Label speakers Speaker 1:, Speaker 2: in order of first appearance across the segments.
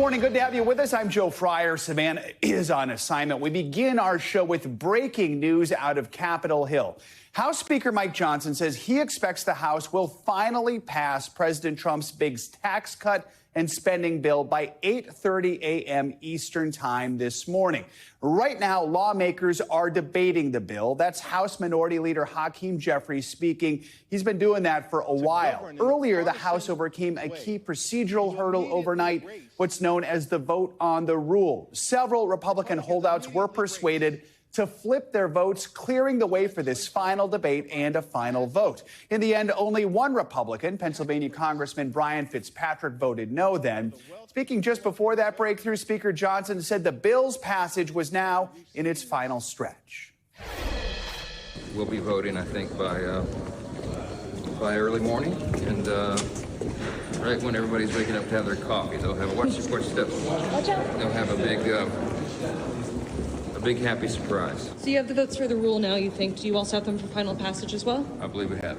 Speaker 1: Morning, good to have you with us. I'm Joe Fryer. Savannah is on assignment. We begin our show with breaking news out of Capitol Hill. House Speaker Mike Johnson says he expects the House will finally pass President Trump's big tax cut and spending bill by 8:30 a.m. Eastern time this morning. Right now, lawmakers are debating the bill. That's House Minority Leader Hakeem Jeffries speaking. He's been doing that for a while. Earlier, the House overcame a key procedural hurdle overnight, what's known as the vote on the rule. Several Republican holdouts were persuaded to flip their votes, clearing the way for this final debate and a final vote. In the end, only one Republican, Pennsylvania Congressman Brian Fitzpatrick, voted no then. Speaking just before that breakthrough, Speaker Johnson said the bill's passage was now in its final stretch.
Speaker 2: We'll be voting, I think, by early morning, and right when everybody's waking up to have their coffee, they'll have watch step. They'll have a big happy surprise.
Speaker 3: So you have the votes for the rule now, you think. Do you also have them for final passage as well?
Speaker 2: I believe we have.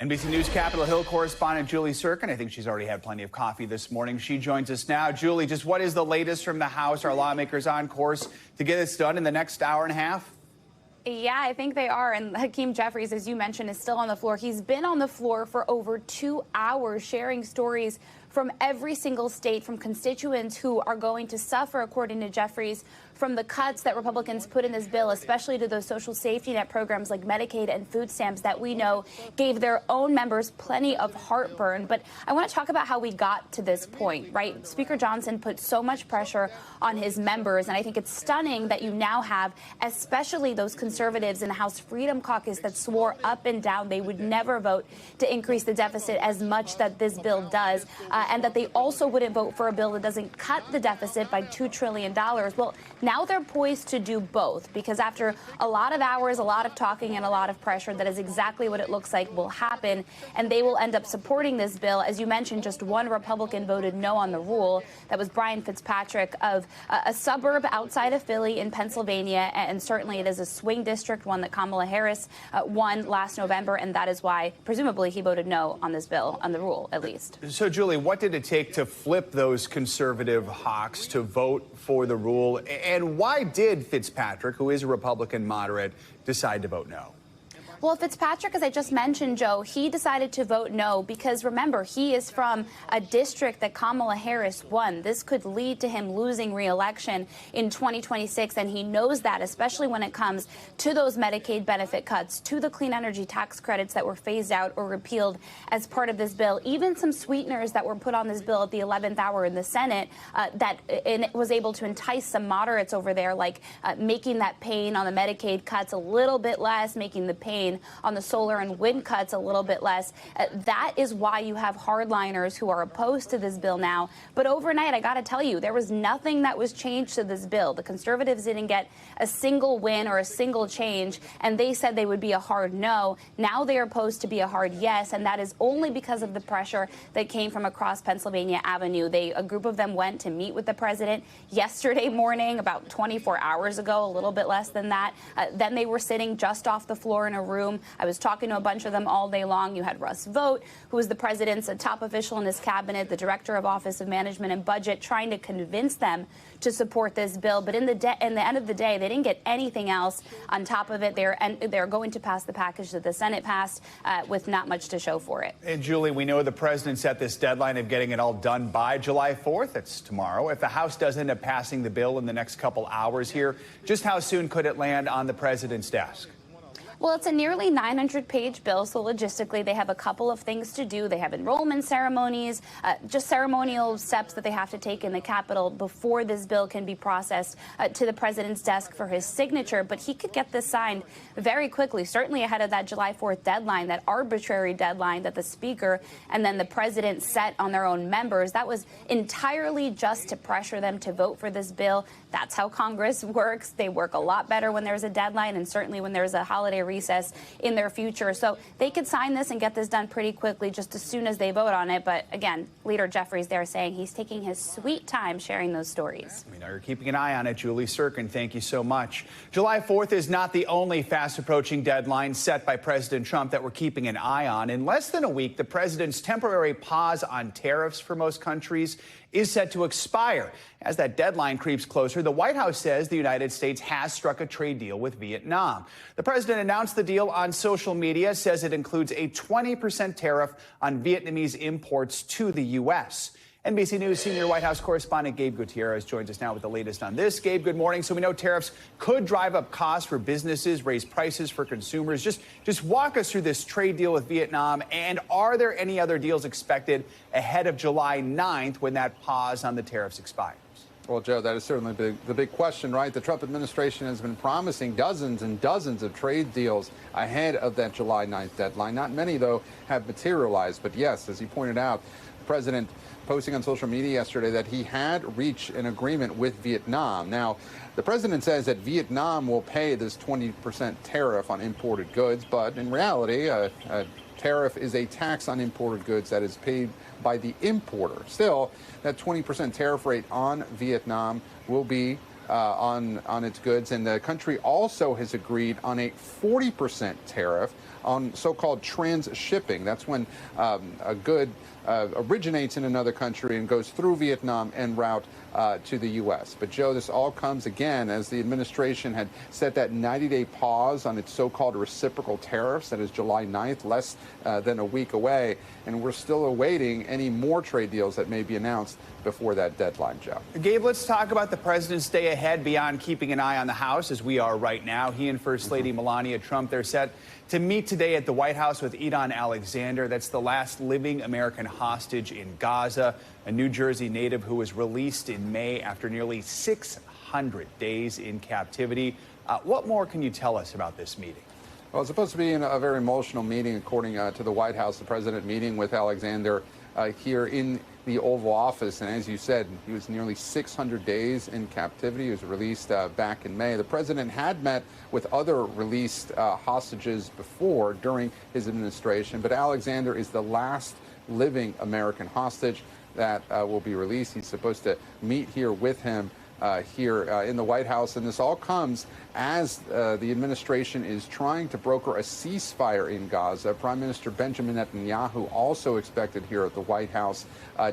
Speaker 1: NBC News Capitol Hill correspondent Julie Sirkin. I think she's already had plenty of coffee this morning. She joins us now. Julie, just what is the latest from the House? Are lawmakers on course to get this done in the next hour and a half?
Speaker 4: Yeah, I think they are. And Hakeem Jeffries, as you mentioned, is still on the floor. He's been on the floor for over 2 hours, sharing stories from every single state, from constituents who are going to suffer, according to Jeffries, from the cuts that Republicans put in this bill, especially to those social safety net programs like Medicaid and food stamps that we know gave their own members plenty of heartburn. But I want to talk about how we got to this point, right? Speaker Johnson put so much pressure on his members, and I think it's stunning that you now have, especially those conservatives in the House Freedom Caucus that swore up and down they would never vote to increase the deficit as much that this bill does, and that they also wouldn't vote for a bill that doesn't cut the deficit by $2 trillion. Well, now they're poised to do both, because after a lot of hours, a lot of talking, and a lot of pressure, that is exactly what it looks like will happen, and they will end up supporting this bill. As you mentioned, just one Republican voted no on the rule. That was Brian Fitzpatrick of a suburb outside of Philly in Pennsylvania, and certainly it is a swing district, one that Kamala Harris won last November, and that is why, presumably, he voted no on this bill, on the rule, at least.
Speaker 1: So, Julie, what did it take to flip those conservative hawks to vote for the rule? And why did Fitzpatrick, who is a Republican moderate, decide to vote no?
Speaker 4: Well, Fitzpatrick, as I just mentioned, Joe, he decided to vote no because, remember, he is from a district that Kamala Harris won. This could lead to him losing re-election in 2026, and he knows that, especially when it comes to those Medicaid benefit cuts, to the clean energy tax credits that were phased out or repealed as part of this bill, even some sweeteners that were put on this bill at the 11th hour in the Senate that was able to entice some moderates over there, like making that pain on the Medicaid cuts a little bit less, making the pain on the solar and wind cuts a little bit less. That is why you have hardliners who are opposed to this bill now. But overnight, I got to tell you, there was nothing that was changed to this bill. The conservatives didn't get a single win or a single change, and they said they would be a hard no. Now they are opposed to be a hard yes, and that is only because of the pressure that came from across Pennsylvania Avenue. A group of them went to meet with the president yesterday morning, about 24 hours ago, a little bit less than that. Then they were sitting just off the floor in a room. I was talking to a bunch of them all day long. You had Russ Vought, who was the president's top official in his cabinet, the director of Office of Management and Budget, trying to convince them to support this bill. But in the end of the day, they didn't get anything else on top of it. They're going to pass the package that the Senate passed with not much to show for it.
Speaker 1: And Julie, we know the president set this deadline of getting it all done by July 4th. That's tomorrow. If the House does end up passing the bill in the next couple hours here, just how soon could it land on the president's desk?
Speaker 4: Well, it's a nearly 900-page bill, so logistically they have a couple of things to do. They have enrollment ceremonies, just ceremonial steps that they have to take in the Capitol before this bill can be processed to the president's desk for his signature. But he could get this signed very quickly, certainly ahead of that July 4th deadline, that arbitrary deadline that the Speaker and then the president set on their own members. That was entirely just to pressure them to vote for this bill. That's how Congress works. They work a lot better when there's a deadline, and certainly when there's a holiday recess in their future. So they could sign this and get this done pretty quickly just as soon as they vote on it. But again, Leader Jeffries there saying he's taking his sweet time sharing those stories.
Speaker 1: We know you're keeping an eye on it. Julie Sirkin, thank you so much. July 4th is not the only fast approaching deadline set by President Trump that we're keeping an eye on. In less than a week, the president's temporary pause on tariffs for most countries is set to expire. As that deadline creeps closer, the White House says the United States has struck a trade deal with Vietnam. The president announced the deal on social media, says it includes a 20% tariff on Vietnamese imports to the U.S. NBC News senior White House correspondent Gabe Gutierrez joins us now with the latest on this. Gabe, good morning. So we know tariffs could drive up costs for businesses, raise prices for consumers. Just walk us through this trade deal with Vietnam. And are there any other deals expected ahead of July 9th when that pause on the tariffs expires?
Speaker 5: Well, Joe, that is certainly the big question, right? The Trump administration has been promising dozens and dozens of trade deals ahead of that July 9th deadline. Not many, though, have materialized. But yes, as you pointed out, the president posting on social media yesterday that he had reached an agreement with Vietnam. Now, the president says that Vietnam will pay this 20% tariff on imported goods, but in reality, a tariff is a tax on imported goods that is paid by the importer. Still, that 20% tariff rate on Vietnam will be on its goods, and the country also has agreed on a 40% tariff on so-called transshipping. That's when a good originates in another country and goes through Vietnam en route to the U.S. But, Joe, this all comes again as the administration had set that 90-day pause on its so-called reciprocal tariffs. That is July 9th, less than a week away. And we're still awaiting any more trade deals that may be announced before that deadline, Joe.
Speaker 1: Gabe, let's talk about the president's day ahead beyond keeping an eye on the House, as we are right now. He and First Lady Melania Trump, they're set to meet today at the White House with Edon Alexander. That's the last living American hostage in Gaza, a New Jersey native who was released in May after nearly 600 days in captivity. What more can you tell us about this meeting?
Speaker 5: Well, it's supposed to be a very emotional meeting, according to the White House. The president meeting with Alexander here in the Oval Office. And as you said, he was nearly 600 days in captivity. He was released back in May. The president had met with other released hostages before during his administration, but Alexander is the last living American hostage that will be released. He's supposed to meet here with him here in the White House, and this all comes as the administration is trying to broker a ceasefire in Gaza. Prime Minister Benjamin Netanyahu also expected here at the White House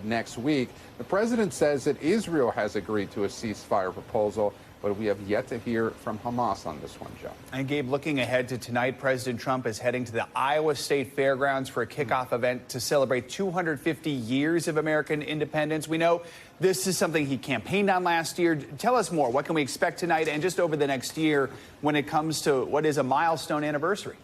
Speaker 5: next week. The president says that Israel has agreed to a ceasefire proposal, but we have yet to hear from Hamas on this one, Joe.
Speaker 1: And Gabe, looking ahead to tonight, President Trump is heading to the Iowa State Fairgrounds for a kickoff event to celebrate 250 years of American independence. We know this is something he campaigned on last year. Tell us more. What can we expect tonight and just over the next year when it comes to what is a milestone anniversary?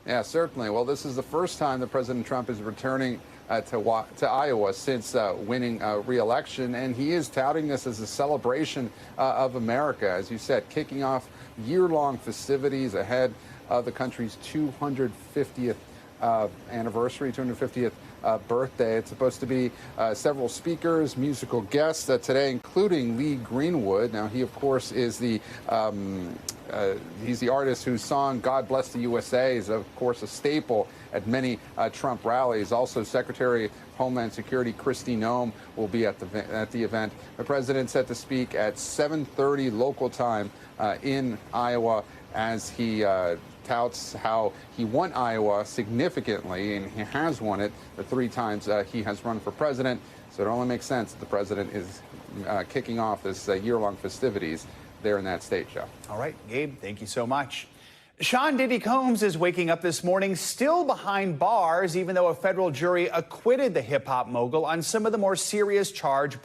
Speaker 5: Yeah, certainly. Well, this is the first time that President Trump is returning to Iowa since winning re-election, and he is touting this as a celebration of America, as you said, kicking off year-long festivities ahead of the country's 250th anniversary, 250th birthday. It's supposed to be several speakers, musical guests today, including Lee Greenwood. Now, he, of course, is he's the artist whose song "God Bless the USA" is, of course, a staple at many Trump rallies. Also, Secretary of Homeland Security Kristi Noem will be at the event. The president set to speak at 7:30 local time in Iowa as he touts how he won Iowa significantly, and he has won it the 3 times he has run for president. So it only makes sense that the president is kicking off this year-long festivities there in that state, Joe.
Speaker 1: All right, Gabe, thank you so much. Sean Diddy Combs is waking up this morning still behind bars, even though a federal jury acquitted the hip-hop mogul on some of the more serious charges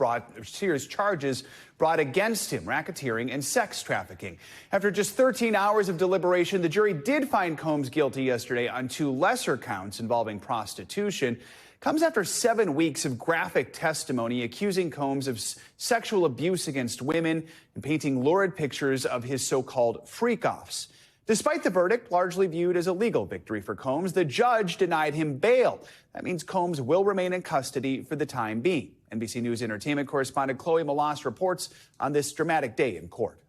Speaker 1: brought against him, racketeering and sex trafficking. After just 13 hours of deliberation, the jury did find Combs guilty yesterday on 2 lesser counts involving prostitution. Comes after 7 weeks of graphic testimony accusing Combs of sexual abuse against women and painting lurid pictures of his so-called freak-offs. Despite the verdict, largely viewed as a legal victory for Combs, the judge denied him bail. That means Combs will remain in custody for the time being. NBC News entertainment correspondent Chloe Malas reports on this dramatic day in court.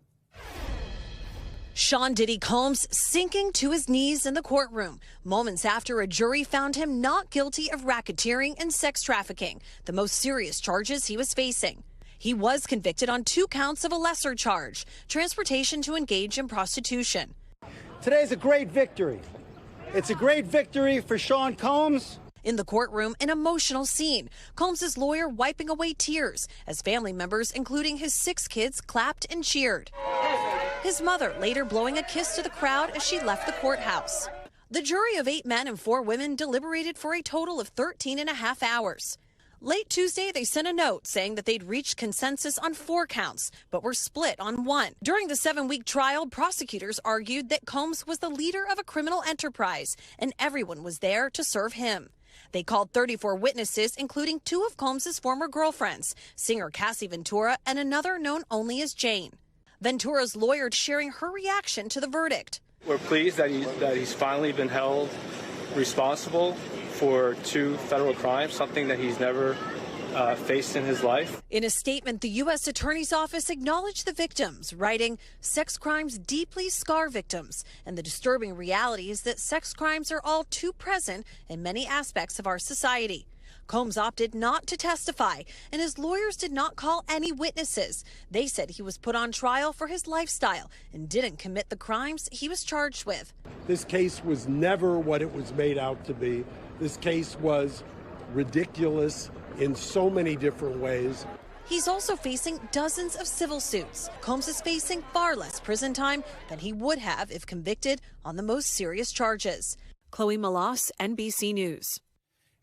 Speaker 6: Sean Diddy Combs sinking to his knees in the courtroom moments after a jury found him not guilty of racketeering and sex trafficking, the most serious charges he was facing. He was convicted on 2 counts of a lesser charge, transportation to engage in prostitution.
Speaker 7: Today's a great victory. It's a great victory for Sean Combs.
Speaker 6: In the courtroom, an emotional scene. Combs' lawyer wiping away tears as family members, including his 6 kids, clapped and cheered. His mother later blowing a kiss to the crowd as she left the courthouse. The jury of 8 men and 4 women deliberated for a total of 13.5 hours. Late Tuesday, they sent a note saying that they'd reached consensus on 4 counts, but were split on 1. During the 7-week trial, prosecutors argued that Combs was the leader of a criminal enterprise, and everyone was there to serve him. They called 34 witnesses, including 2 of Combs' former girlfriends, singer Cassie Ventura and another known only as Jane. Ventura's lawyer sharing her reaction to the verdict.
Speaker 7: We're pleased that he's finally been held responsible for 2 federal crimes, something that he's never faced in his life.
Speaker 6: In a statement, the U.S. Attorney's Office acknowledged the victims, writing, "Sex crimes deeply scar victims, and the disturbing reality is that sex crimes are all too present in many aspects of our society." Combs opted not to testify, and his lawyers did not call any witnesses. They said he was put on trial for his lifestyle and didn't commit the crimes he was charged with.
Speaker 8: This case was never what it was made out to be. This case was ridiculous in so many different ways.
Speaker 6: He's also facing dozens of civil suits. Combs is facing far less prison time than he would have if convicted on the most serious charges. Chloe Malas, NBC News.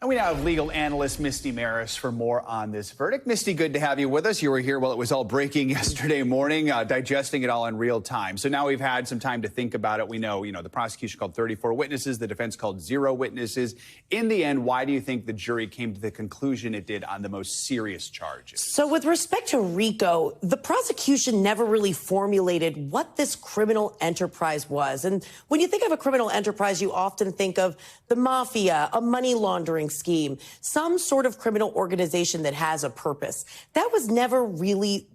Speaker 1: And we now have legal analyst Misty Maris for more on this verdict. Misty, good to have you with us. You were here while it was all breaking yesterday morning, digesting it all in real time. So now we've had some time to think about it. We know, the prosecution called 34 witnesses. The defense called 0 witnesses. In the end, why do you think the jury came to the conclusion it did on the most serious charges?
Speaker 9: So with respect to RICO, the prosecution never really formulated what this criminal enterprise was. And when you think of a criminal enterprise, you often think of the mafia, a money laundering scheme, some sort of criminal organization that has a purpose. That was never really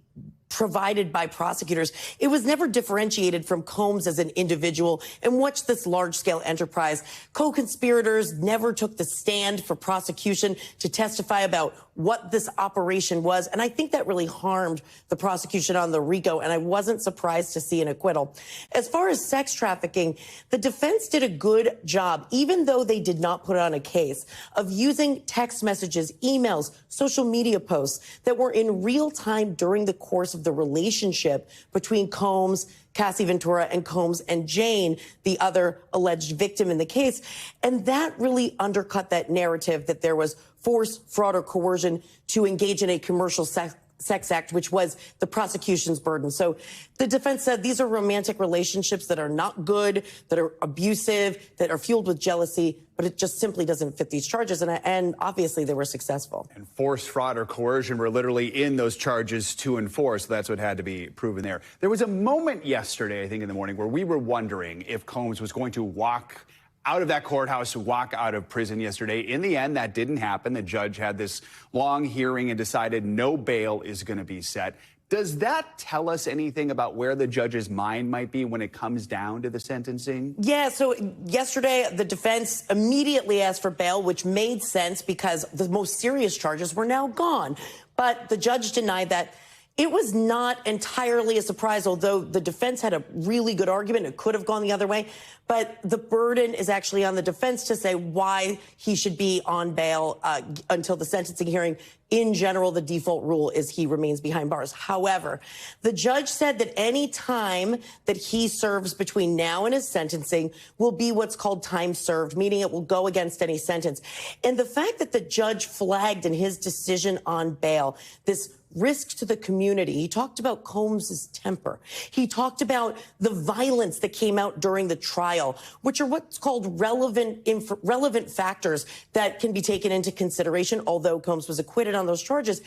Speaker 9: provided by prosecutors. It was never differentiated from Combs as an individual and what's this large-scale enterprise. Co-conspirators never took the stand for prosecution to testify about what this operation was. And I think that really harmed the prosecution on the RICO, and I wasn't surprised to see an acquittal. As far as sex trafficking, the defense did a good job, even though they did not put on a case, of using text messages, emails, social media posts that were in real time during the course of the relationship between Combs, Cassie Ventura, and Combs and Jane, the other alleged victim in the case. And that really undercut that narrative that there was force, fraud, or coercion to engage in a commercial sex act, which was the prosecution's burden. So the defense said these are romantic relationships that are not good, that are abusive, that are fueled with jealousy, but it just simply doesn't fit these charges. And obviously they were successful.
Speaker 1: And force, fraud, or coercion were literally in those charges 2 and 4. So that's what had to be proven there. There was a moment yesterday, I think in the morning, where we were wondering if Combs was going to walk out of that courthouse, walk out of prison yesterday. In the end, that didn't happen. The judge had this long hearing and decided no bail is going to be set. Does that tell us anything about where the judge's mind might be when it comes down to the sentencing?
Speaker 9: Yeah, so yesterday, the defense immediately asked for bail, which made sense because the most serious charges were now gone. But the judge denied that. It was not entirely a surprise, although the defense had a really good argument. It could have gone the other way. But the burden is actually on the defense to say why he should be on bail until the sentencing hearing. In general, the default rule is he remains behind bars. However, the judge said that any time that he serves between now and his sentencing will be what's called time served, meaning it will go against any sentence. And the fact that the judge flagged in his decision on bail this risk to the community. He talked about Combs's temper. He talked about the violence that came out during the trial, which are what's called relevant factors that can be taken into consideration, although Combs was acquitted on those charges.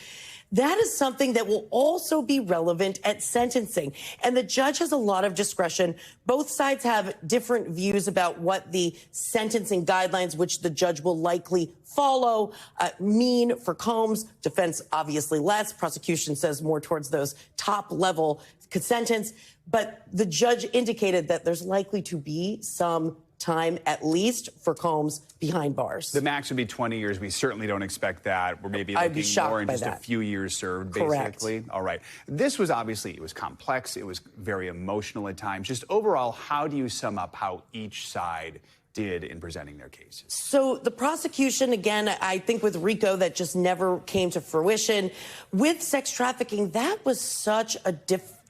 Speaker 9: That is something that will also be relevant at sentencing. And the judge has a lot of discretion. Both sides have different views about what the sentencing guidelines, which the judge will likely follow, mean for Combs. Defense, obviously less. Prosecution says more towards those top level sentence. But the judge indicated that there's likely to be some time, at least for Combs, behind bars.
Speaker 1: The max would be 20 years. We certainly don't expect that. We're maybe looking more in just a few years served, basically. Correct. All right. This was obviously, it was complex. It was very emotional at times. Just overall, how do you sum up how each side did in presenting their cases.
Speaker 9: So the prosecution, again, I think with RICO, that just never came to fruition. With sex trafficking, that was such a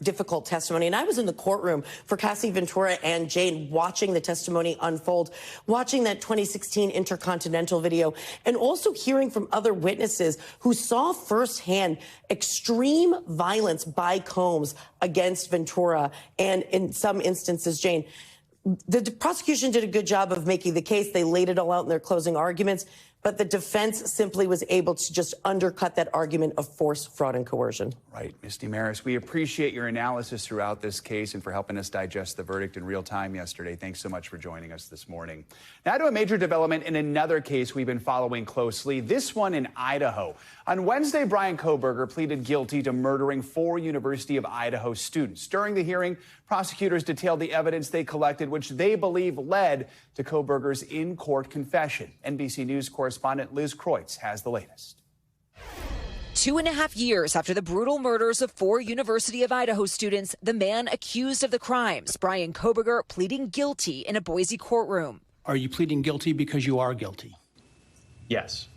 Speaker 9: difficult testimony. And I was in the courtroom for Cassie Ventura and Jane watching the testimony unfold, watching that 2016 Intercontinental video, and also hearing from other witnesses who saw firsthand extreme violence by Combs against Ventura and, in some instances, Jane. The prosecution did a good job of making the case. They laid it all out in their closing arguments, but the defense simply was able to just undercut that argument of force, fraud, and coercion.
Speaker 1: Right. Misty Maris, we appreciate your analysis throughout this case and for helping us digest the verdict in real time yesterday. Thanks so much for joining us this morning. Now to a major development in another case we've been following closely, this one in Idaho. On Wednesday, Bryan Kohberger pleaded guilty to murdering 4 University of Idaho students. During the hearing, prosecutors detailed the evidence they collected, which they believe led to Kohberger's in-court confession. NBC News correspondent Liz Kreutz has the latest.
Speaker 10: 2.5 years after the brutal murders of 4 University of Idaho students, the man accused of the crimes, Bryan Kohberger, pleading guilty in a Boise courtroom.
Speaker 11: Are you pleading guilty because you are guilty?
Speaker 12: Yes.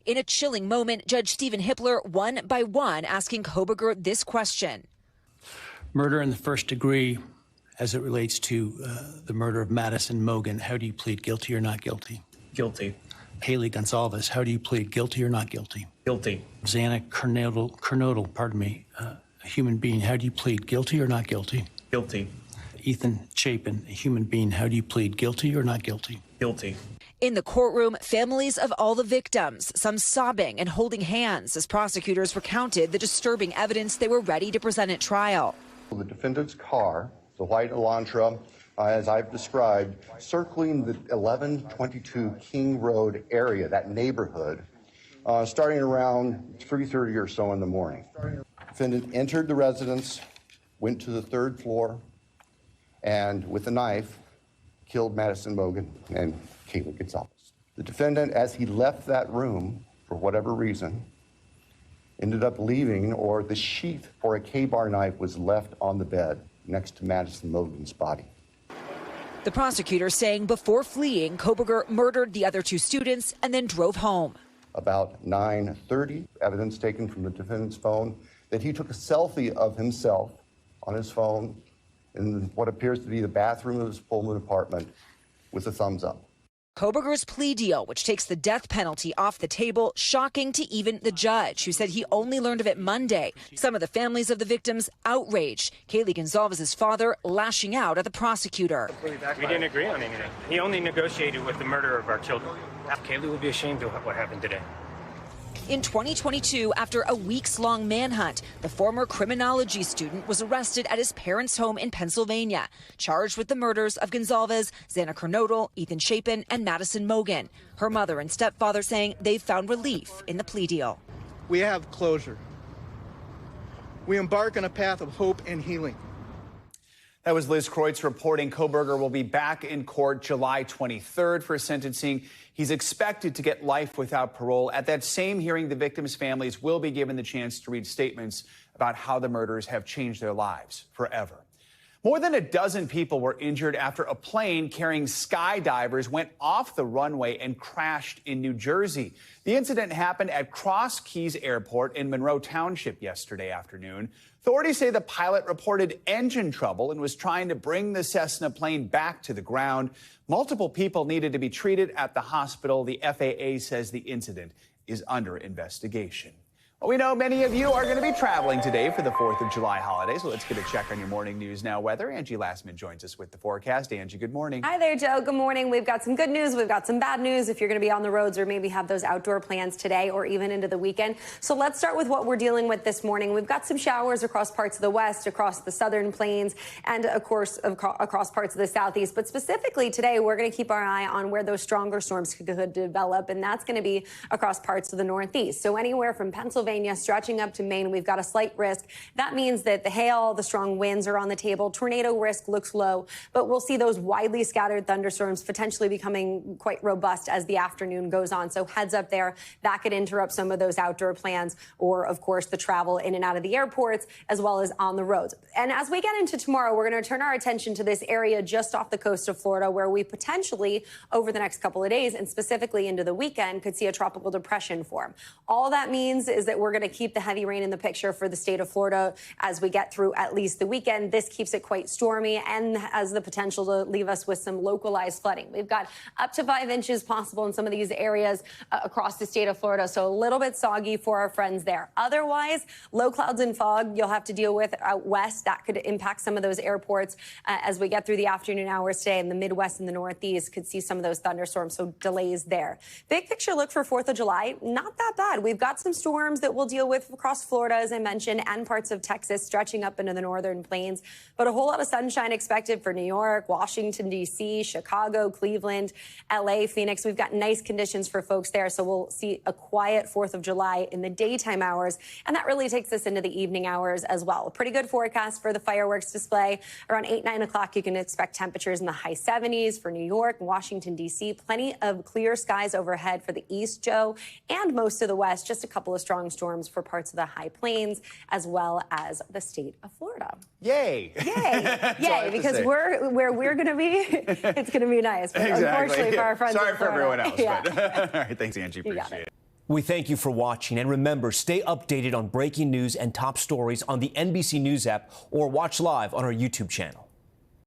Speaker 10: In a chilling moment, Judge Stephen Hippler, one by one, asking Kohberger this question.
Speaker 11: Murder in the first degree, as it relates to the murder of Madison Mogen, how do you plead guilty or not guilty?
Speaker 12: Guilty.
Speaker 11: Haley Gonzalez, how do you plead guilty or not guilty?
Speaker 12: Guilty.
Speaker 11: Xana Kernodle, a human being, how do you plead guilty or not guilty?
Speaker 12: Guilty.
Speaker 11: Ethan Chapin, a human being, how do you plead guilty or not guilty?
Speaker 12: Guilty.
Speaker 10: In the courtroom, families of all the victims, some sobbing and holding hands as prosecutors recounted the disturbing evidence they were ready to present at trial.
Speaker 13: The defendant's car, the white Elantra, as I've described, circling the 1122 King Road area, that neighborhood, starting around 3:30 or so in the morning. The defendant entered the residence, went to the 3rd floor, and with a knife, killed Madison Mogen and Haley Gonzalez. The defendant, as he left that room, for whatever reason, ended up leaving, or the sheath for a K-bar knife was left on the bed next to Madison Mogen's body.
Speaker 10: The prosecutor saying before fleeing, Kohberger murdered the other 2 students and then drove home.
Speaker 13: About 9:30, evidence taken from the defendant's phone that he took a selfie of himself on his phone in what appears to be the bathroom of his Pullman apartment with a thumbs up.
Speaker 10: Kohberger's plea deal, which takes the death penalty off the table, shocking to even the judge, who said he only learned of it Monday. Some of the families of the victims outraged. Haley Gonzalez's father lashing out at the prosecutor.
Speaker 7: We didn't agree on anything. He only negotiated with the murder of our children. Kaylee will be ashamed of what happened today.
Speaker 10: In 2022, after a weeks-long manhunt, the former criminology student was arrested at his parents' home in Pennsylvania, charged with the murders of Gonzalez, Xana Kernodle, Ethan Chapin, and Madison Mogen. Her mother and stepfather saying they've found relief in the plea deal.
Speaker 14: We have closure. We embark on a path of hope and healing.
Speaker 1: That was Liz Kreutz reporting. Kohberger will be back in court July 23rd for sentencing. He's expected to get life without parole. At that same hearing, the victims' families will be given the chance to read statements about how the murders have changed their lives forever. More than a dozen people were injured after a plane carrying skydivers went off the runway and crashed in New Jersey. The incident happened at Cross Keys Airport in Monroe Township yesterday afternoon. Authorities say the pilot reported engine trouble and was trying to bring the Cessna plane back to the ground. Multiple people needed to be treated at the hospital. The FAA says the incident is under investigation. Well, we know many of you are going to be traveling today for the 4th of July holiday, so let's get a check on your morning news now weather. Angie Lastman joins us with the forecast. Angie, good morning.
Speaker 15: Hi there, Joe. Good morning. We've got some good news. We've got some bad news if you're going to be on the roads or maybe have those outdoor plans today or even into the weekend. So let's start with what we're dealing with this morning. We've got some showers across parts of the west, across the southern plains, and of course, across parts of the southeast. But specifically today, we're going to keep our eye on where those stronger storms could develop, and that's going to be across parts of the northeast. So anywhere from Pennsylvania Pennsylvania, stretching up to Maine, we've got a slight risk. That means that the hail, the strong winds are on the table. Tornado risk looks low, but we'll see those widely scattered thunderstorms potentially becoming quite robust as the afternoon goes on. So heads up there, that could interrupt some of those outdoor plans or, of course, the travel in and out of the airports as well as on the roads. And as we get into tomorrow, we're going to turn our attention to this area just off the coast of Florida where we potentially over the next couple of days and specifically into the weekend could see a tropical depression form. All that means is that we're going to keep the heavy rain in the picture for the state of Florida as we get through at least the weekend. This keeps it quite stormy and has the potential to leave us with some localized flooding. We've got up to 5 inches possible in some of these areas across the state of Florida, so a little bit soggy for our friends there. Otherwise, low clouds and fog you'll have to deal with out west. That could impact some of those airports as we get through the afternoon hours today. In the Midwest and the Northeast could see some of those thunderstorms, so delays there. Big picture look for 4th of July, not that bad. We've got some storms that we'll deal with across Florida, as I mentioned, and parts of Texas stretching up into the northern plains, but a whole lot of sunshine expected for New York, Washington, D.C., Chicago, Cleveland, L.A., Phoenix. We've got nice conditions for folks there, so we'll see a quiet 4th of July in the daytime hours, and that really takes us into the evening hours as well. A pretty good forecast for the fireworks display. Around 8, 9 o'clock, you can expect temperatures in the high 70s for New York, Washington, D.C. Plenty of clear skies overhead for the East, Joe, and most of the West. Just a couple of strong storms for parts of the high plains as well as the state of Florida.
Speaker 1: Yay!
Speaker 15: Yay! Yay! Because where we're going to be, it's going to be nice. But
Speaker 1: exactly.
Speaker 15: Unfortunately for our friends
Speaker 1: Sorry
Speaker 15: in
Speaker 1: for
Speaker 15: Florida.
Speaker 1: everyone else.
Speaker 15: Yeah.
Speaker 1: But all right, thanks, Angie. Appreciate it.
Speaker 12: We thank you for watching, and remember, stay updated on breaking news and top stories on the NBC News app or watch live on our YouTube channel.